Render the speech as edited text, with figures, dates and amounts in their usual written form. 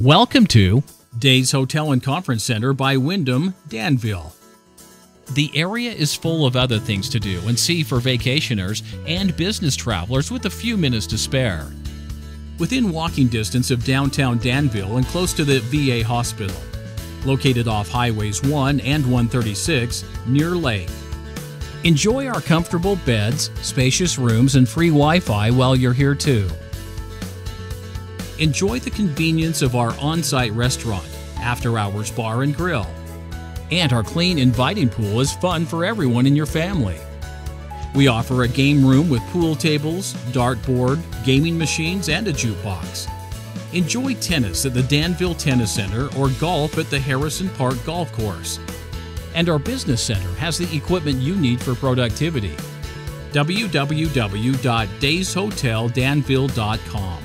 Welcome to Days Hotel and Conference Center by Wyndham, Danville. The area is full of other things to do and see for vacationers and business travelers with a few minutes to spare. Within walking distance of downtown Danville and close to the VA hospital, located off Highways 1 and 136 near Lake. Enjoy our comfortable beds, spacious rooms, and free Wi-Fi while you're here too. Enjoy the convenience of our on-site restaurant, after-hours bar and grill. And our clean, inviting pool is fun for everyone in your family. We offer a game room with pool tables, dartboard, gaming machines, and a jukebox. Enjoy tennis at the Danville Tennis Center or golf at the Harrison Park Golf Course. And our business center has the equipment you need for productivity. www.dayshoteldanville.com